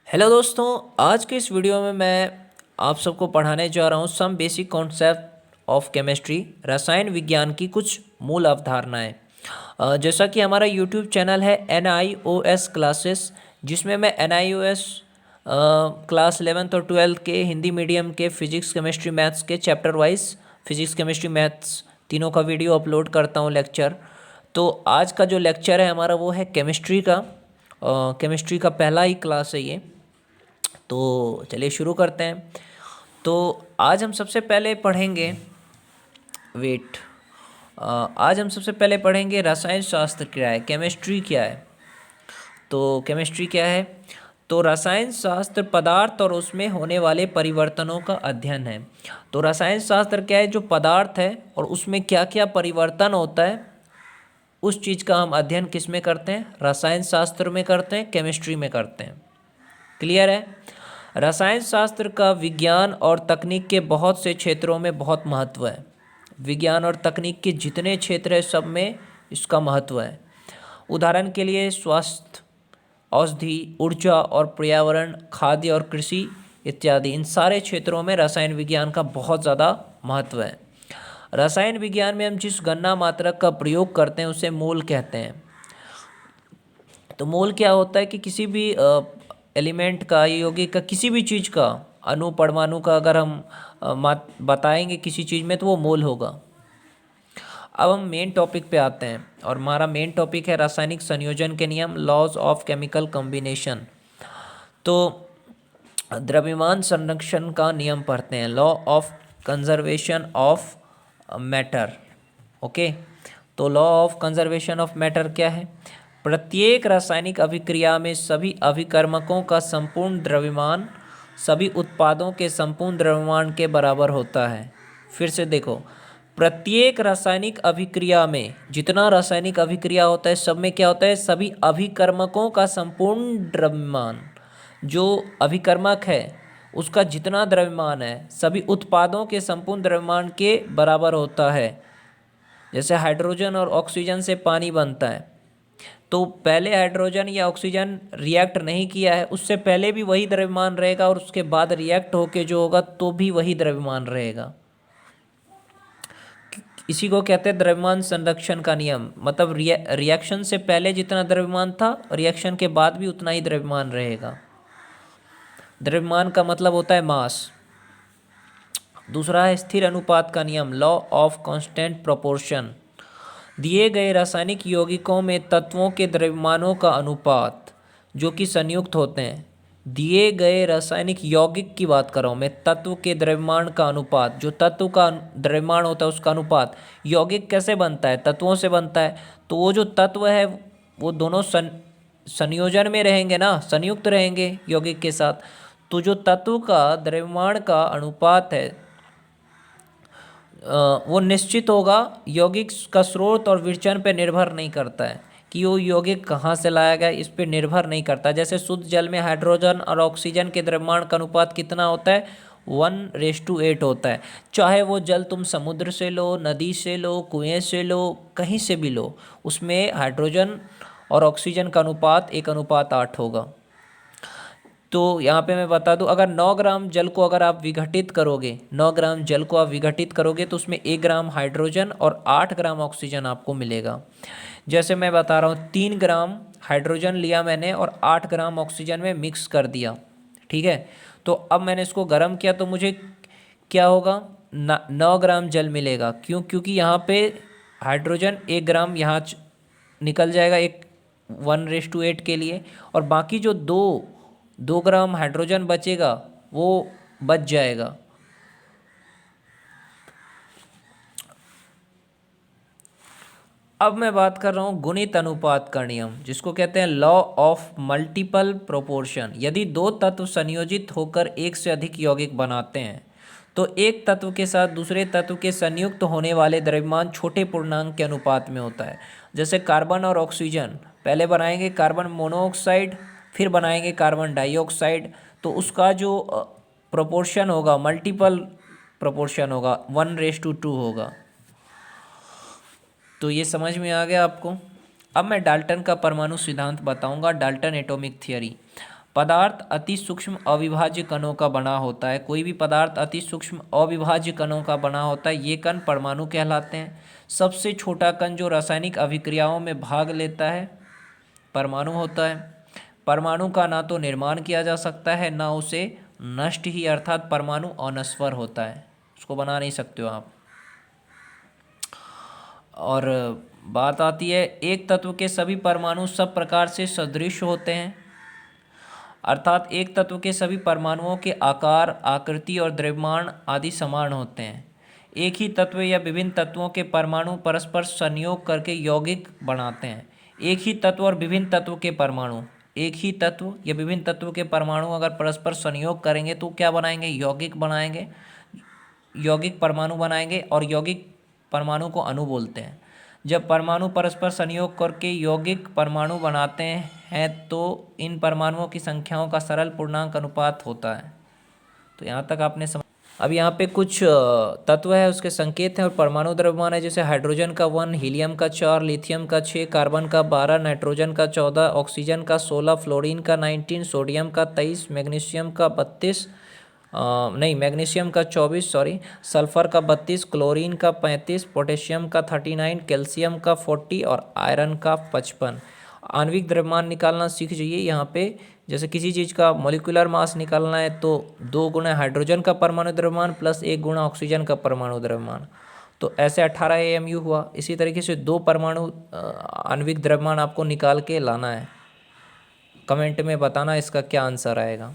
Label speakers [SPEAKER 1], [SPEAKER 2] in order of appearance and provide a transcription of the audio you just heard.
[SPEAKER 1] Hello दोस्तों, आज के इस वीडियो में मैं आप सबको पढ़ाने जा रहा हूँ some basic concept of chemistry, रसायन विज्ञान की कुछ मूल अवधारणाएं। जैसा कि हमारा यूट्यूब चैनल है NIOS क्लासेस, जिसमें मैं NIOS क्लास 11th और 12th के हिंदी मीडियम के फिजिक्स केमिस्ट्री मैथ्स के chapter wise physics chemistry maths तीनों का वीडियो अपलोड करता हूँ, लेक्चर। तो आज का जो लेक्चर है हमारा वो है केमिस्ट्री का। केमिस्ट्री का पहला ही क्लास है ये। तो चलिए शुरू करते हैं। तो आज हम सबसे पहले पढ़ेंगे वेट आज हम सबसे पहले पढ़ेंगे रसायन शास्त्र क्या है, केमिस्ट्री क्या है। तो केमिस्ट्री क्या है? तो रसायन शास्त्र पदार्थ और उसमें होने वाले परिवर्तनों का अध्ययन है। तो रसायन शास्त्र क्या है? जो पदार्थ है और उसमें क्या क्या परिवर्तन होता है, उस चीज़ का हम अध्ययन किस में करते हैं? रसायन शास्त्र में करते हैं, केमिस्ट्री में करते हैं। क्लियर है? रसायन शास्त्र का विज्ञान और तकनीक के बहुत से क्षेत्रों में बहुत महत्व है। विज्ञान और तकनीक के जितने क्षेत्र हैं सब में इसका महत्व है। उदाहरण के लिए स्वास्थ्य, औषधि, ऊर्जा और पर्यावरण, खाद्य और कृषि इत्यादि, इन सारे क्षेत्रों में रसायन विज्ञान का बहुत ज़्यादा महत्व है। रसायन विज्ञान में हम जिस गणना मात्रक का प्रयोग करते हैं उसे मोल कहते हैं। तो मोल क्या होता है कि किसी भी एलिमेंट का, यौगिक का, किसी भी चीज़ का, अणु परमाणु का अगर हम बताएंगे किसी चीज़ में तो वो मोल होगा। अब हम मेन टॉपिक पे आते हैं और हमारा मेन टॉपिक है रासायनिक संयोजन के नियम, लॉज ऑफ केमिकल कॉम्बिनेशन। तो द्रव्यमान संरक्षण का नियम पढ़ते हैं, law of conservation of matter. Okay, तो law of conservation of matter क्या है? प्रत्येक रासायनिक अभिक्रिया में सभी अभिकर्मकों का संपूर्ण द्रव्यमान सभी उत्पादों के संपूर्ण द्रव्यमान के बराबर होता है। फिर से देखो, प्रत्येक रासायनिक अभिक्रिया में जितना रासायनिक अभिक्रिया होता है सब में क्या होता है? सभी अभिकर्मकों का संपूर्ण द्रव्यमान, जो अभिकर्मक है उसका जितना द्रव्यमान है सभी उत्पादों के संपूर्ण द्रव्यमान के बराबर होता है। जैसे हाइड्रोजन और ऑक्सीजन से पानी बनता है, तो पहले हाइड्रोजन या ऑक्सीजन रिएक्ट नहीं किया है, उससे पहले भी वही द्रव्यमान रहेगा और उसके बाद रिएक्ट होके जो होगा तो भी वही द्रव्यमान रहेगा। इसी को कहते हैं द्रव्यमान संरक्षण का नियम। मतलब रिएक्शन से पहले जितना द्रव्यमान था, रिएक्शन के बाद भी उतना ही द्रव्यमान रहेगा। द्रव्यमान का मतलब होता है मास। दूसरा है स्थिर अनुपात का नियम, लॉ ऑफ कांस्टेंट प्रोपोर्शन। दिए गए रासायनिक यौगिकों में तत्वों के द्रव्यमानों का अनुपात जो कि संयुक्त होते हैं, दिए गए रासायनिक यौगिक की बात कर रहा हूँ मैं, तत्व के द्रव्यमान का अनुपात, जो तत्व का द्रव्यमान होता है उसका अनुपात। यौगिक कैसे बनता है? तत्वों से बनता है। तो वो जो तत्व है वो दोनों संयोजन में रहेंगे ना, संयुक्त रहेंगे यौगिक के साथ। तो जो तत्व का द्रव्यमान का अनुपात है वो निश्चित होगा, यौगिक का स्रोत और विचरण पर निर्भर नहीं करता है कि वो यौगिक कहाँ से लाया गया, इस पर निर्भर नहीं करता। जैसे शुद्ध जल में हाइड्रोजन और ऑक्सीजन के द्रव्यमान का अनुपात कितना होता है? 1:8 होता है। चाहे वो जल तुम समुद्र से लो, नदी से लो, कुएं से लो, कहीं से भी लो, उसमें हाइड्रोजन और ऑक्सीजन का अनुपात 1:8 होगा। तो यहाँ पे मैं बता दूँ, अगर 9 ग्राम जल को अगर आप विघटित करोगे, 9 ग्राम जल को आप विघटित करोगे तो उसमें 1 ग्राम हाइड्रोजन और 8 ग्राम ऑक्सीजन आपको मिलेगा। जैसे मैं बता रहा हूँ, 3 ग्राम हाइड्रोजन लिया मैंने और 8 ग्राम ऑक्सीजन में मिक्स कर दिया, ठीक है। तो अब मैंने इसको गर्म किया तो मुझे क्या होगा? 9 ग्राम जल मिलेगा। क्यों? क्योंकि यहाँ पे हाइड्रोजन 1 ग्राम यहाँ निकल जाएगा, एक 1:8 के लिए, और बाकी जो 2 ग्राम हाइड्रोजन बचेगा वो बच जाएगा। अब मैं बात कर रहा हूँ गुणित अनुपात का नियम, जिसको कहते हैं लॉ ऑफ मल्टीपल प्रोपोर्शन। यदि दो तत्व संयोजित होकर एक से अधिक यौगिक बनाते हैं तो एक तत्व के साथ दूसरे तत्व के संयुक्त होने वाले द्रव्यमान छोटे पूर्णांक के अनुपात में होता है। जैसे कार्बन और ऑक्सीजन, पहले बनाएंगे कार्बन मोनोऑक्साइड, फिर बनाएंगे कार्बन डाइऑक्साइड, तो उसका जो प्रोपोर्शन होगा, मल्टीपल प्रोपोर्शन होगा, 1:2 होगा। तो ये समझ में आ गया आपको। अब मैं डाल्टन का परमाणु सिद्धांत बताऊंगा, डाल्टन एटॉमिक थियरी। पदार्थ अति सूक्ष्म अविभाज्य कणों का बना होता है। कोई भी पदार्थ अति सूक्ष्म अविभाज्य कणों का बना होता है, ये कण परमाणु कहलाते हैं। सबसे छोटा कण जो रासायनिक अभिक्रियाओं में भाग लेता है परमाणु होता है। परमाणु का ना तो निर्माण किया जा सकता है ना उसे नष्ट ही, अर्थात परमाणु अनश्वर होता है, उसको बना नहीं सकते हो आप। और बात आती है एक तत्व के सभी परमाणु सब प्रकार से सदृश होते हैं, अर्थात एक तत्व के सभी परमाणुओं के आकार, आकृति और द्रव्यमान आदि समान होते हैं। एक ही तत्व या विभिन्न तत्वों के परमाणु परस्पर संयोग करके यौगिक बनाते हैं। एक ही तत्व और विभिन्न तत्व के परमाणु, एक ही तत्व या विभिन्न तत्व के परमाणु अगर परस्पर संयोग करेंगे तो क्या बनाएंगे? यौगिक बनाएंगे, यौगिक परमाणु बनाएंगे। और यौगिक परमाणु को अणु बोलते हैं। जब परमाणु परस्पर संयोग करके यौगिक परमाणु बनाते हैं तो इन परमाणुओं की संख्याओं का सरल पूर्णांक अनुपात होता है। तो यहाँ तक आपने समझ। अब यहाँ पे कुछ तत्व है, उसके संकेत हैं और परमाणु द्रव्यमान है। जैसे हाइड्रोजन का 1, हीलियम का 4, लिथियम का 6, कार्बन का 12, नाइट्रोजन का 14, ऑक्सीजन का 16, फ्लोरीन का 19, सोडियम का 23, मैग्नीशियम का 32, मैग्नीशियम का 24, सल्फर का 32, क्लोरीन का 35, पोटेशियम का 39, कैल्शियम का 40 और आयरन का 55। आणविक द्रव्यमान निकालना सीख जाइए। यहाँ पे जैसे किसी चीज़ का मॉलिक्यूलर मास निकालना है तो 2 गुना हाइड्रोजन का परमाणु द्रव्यमान प्लस 1 गुना ऑक्सीजन का परमाणु द्रव्यमान, तो ऐसे 18 AMU हुआ। इसी तरीके से 2 परमाणु आणविक द्रव्यमान आपको निकाल के लाना है। कमेंट में बताना इसका क्या आंसर आएगा।